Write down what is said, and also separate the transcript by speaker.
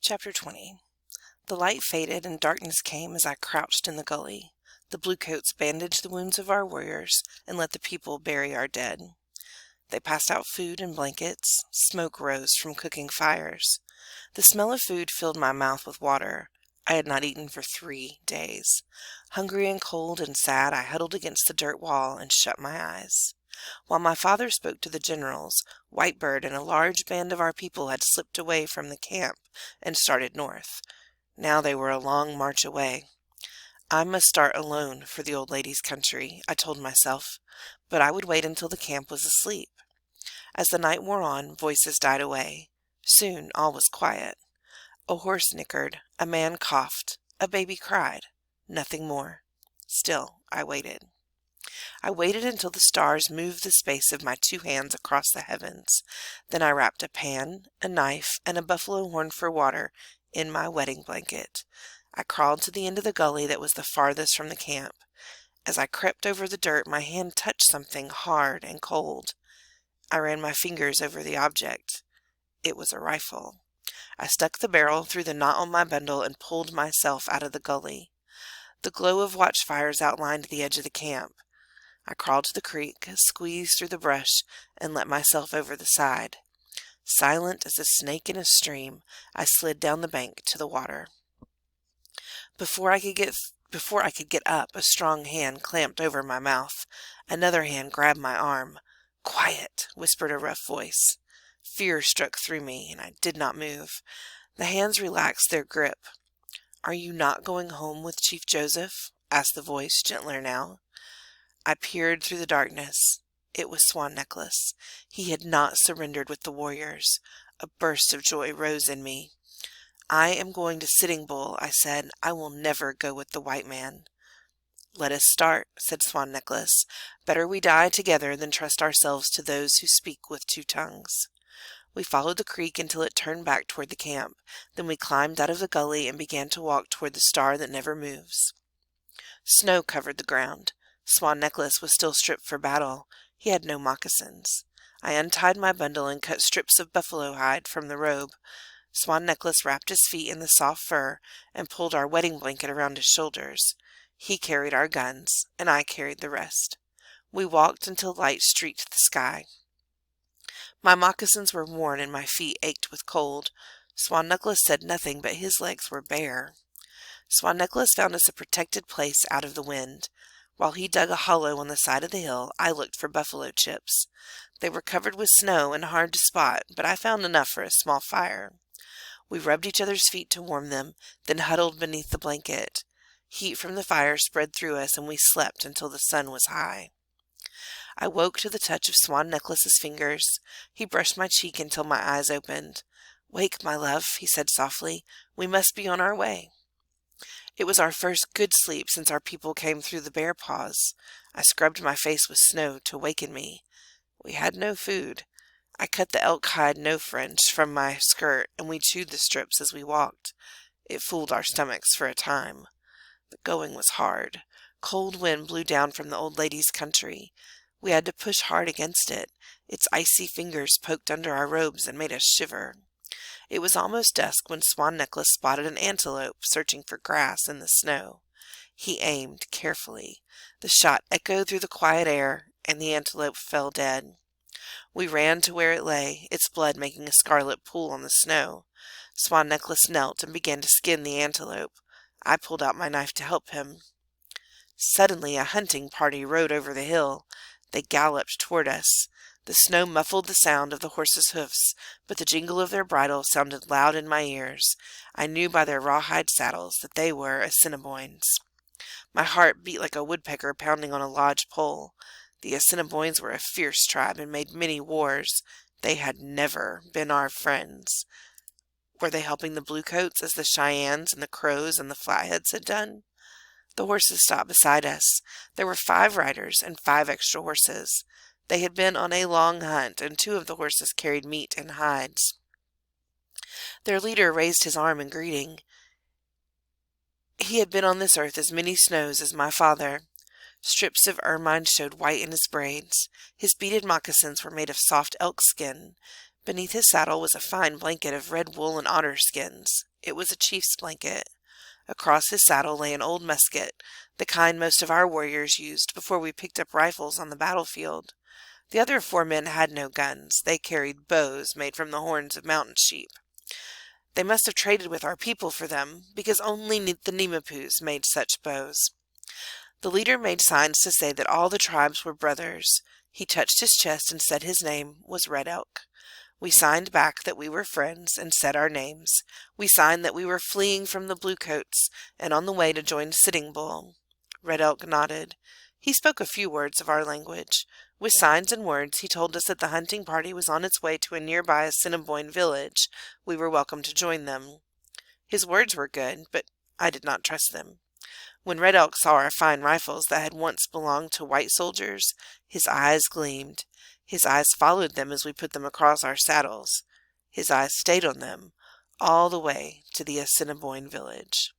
Speaker 1: Chapter 20. The light faded and darkness came as I crouched in the gully. The bluecoats bandaged the wounds of our warriors and let the people bury our dead. They passed out food and blankets. Smoke rose from cooking fires. The smell of food filled my mouth with water. I had not eaten for 3 days. Hungry and cold and sad, I huddled against the dirt wall and shut my eyes. While my father spoke to the generals, Whitebird and a large band of our people had slipped away from the camp and started north. Now they were a long march away. I must start alone for the old lady's country, I told myself, but I would wait until the camp was asleep. As the night wore on, voices died away. Soon all was quiet. A horse nickered, a man coughed, a baby cried. Nothing more. Still, I waited. I waited until the stars moved the space of my 2 hands across the heavens. Then I wrapped a pan, a knife, and a buffalo horn for water in my wedding blanket. I crawled to the end of the gully that was the farthest from the camp. As I crept over the dirt, my hand touched something hard and cold. I ran my fingers over the object. It was a rifle. I stuck the barrel through the knot on my bundle and pulled myself out of the gully. The glow of watchfires outlined the edge of the camp. I crawled to the creek, squeezed through the brush, and let myself over the side. Silent as a snake in a stream, I slid down the bank to the water. Before I could get up, a strong hand clamped over my mouth. Another hand grabbed my arm. "Quiet," whispered a rough voice. Fear struck through me, and I did not move. The hands relaxed their grip. "Are you not going home with Chief Joseph?" asked the voice, gentler now. I peered through the darkness. It was Swan Necklace. He had not surrendered with the warriors. A burst of joy rose in me. "I am going to Sitting Bull," I said. "I will never go with the white man." "Let us start," said Swan Necklace. "Better we die together than trust ourselves to those who speak with 2 tongues." We followed the creek until it turned back toward the camp. Then we climbed out of the gully and began to walk toward the star that never moves. Snow covered the ground. Swan Necklace was still stripped for battle. He had no moccasins. I untied my bundle and cut strips of buffalo hide from the robe. Swan Necklace wrapped his feet in the soft fur and pulled our wedding blanket around his shoulders. He carried our guns, and I carried the rest. We walked until light streaked the sky. My moccasins were worn and my feet ached with cold. Swan Necklace said nothing, but his legs were bare. Swan Necklace found us a protected place out of the wind. While he dug a hollow on the side of the hill, I looked for buffalo chips. They were covered with snow and hard to spot, but I found enough for a small fire. We rubbed each other's feet to warm them, then huddled beneath the blanket. Heat from the fire spread through us, and we slept until the sun was high. I woke to the touch of Swan Necklace's fingers. He brushed my cheek until my eyes opened. "Wake, my love," he said softly. "We must be on our way." It was our first good sleep since our people came through the bear paws. I scrubbed my face with snow to waken me. We had no food. I cut the elk hide no-fringe from my skirt, and we chewed the strips as we walked. It fooled our stomachs for a time. The going was hard. Cold wind blew down from the old lady's country. We had to push hard against it. Its icy fingers poked under our robes and made us shiver. It was almost dusk when Swan Necklace spotted an antelope searching for grass in the snow. He aimed carefully. The shot echoed through the quiet air, and the antelope fell dead. We ran to where it lay, its blood making a scarlet pool on the snow. Swan Necklace knelt and began to skin the antelope. I pulled out my knife to help him. Suddenly a hunting party rode over the hill. They galloped toward us. The snow muffled the sound of the horses' hoofs, but the jingle of their bridles sounded loud in my ears. I knew by their rawhide saddles that they were Assiniboines. My heart beat like a woodpecker pounding on a lodge pole. The Assiniboines were a fierce tribe and made many wars. They had never been our friends. Were they helping the Bluecoats as the Cheyennes and the Crows and the Flatheads had done? The horses stopped beside us. There were 5 riders and 5 extra horses. They had been on a long hunt, and 2 of the horses carried meat and hides. Their leader raised his arm in greeting. He had been on this earth as many snows as my father. Strips of ermine showed white in his braids. His beaded moccasins were made of soft elk skin. Beneath his saddle was a fine blanket of red wool and otter skins. It was a chief's blanket. Across his saddle lay an old musket, the kind most of our warriors used before we picked up rifles on the battlefield. The other 4 men had no guns. They carried bows made from the horns of mountain sheep. They must have traded with our people for them, because only the Nimapus made such bows. The leader made signs to say that all the tribes were brothers. He touched his chest and said his name was Red Elk. We signed back that we were friends and said our names. We signed that we were fleeing from the Bluecoats and on the way to join Sitting Bull. Red Elk nodded. He spoke a few words of our language. With signs and words, he told us that the hunting party was on its way to a nearby Assiniboine village. We were welcome to join them. His words were good, but I did not trust them. When Red Elk saw our fine rifles that had once belonged to white soldiers, his eyes gleamed. His eyes followed them as we put them across our saddles. His eyes stayed on them all the way to the Assiniboine village.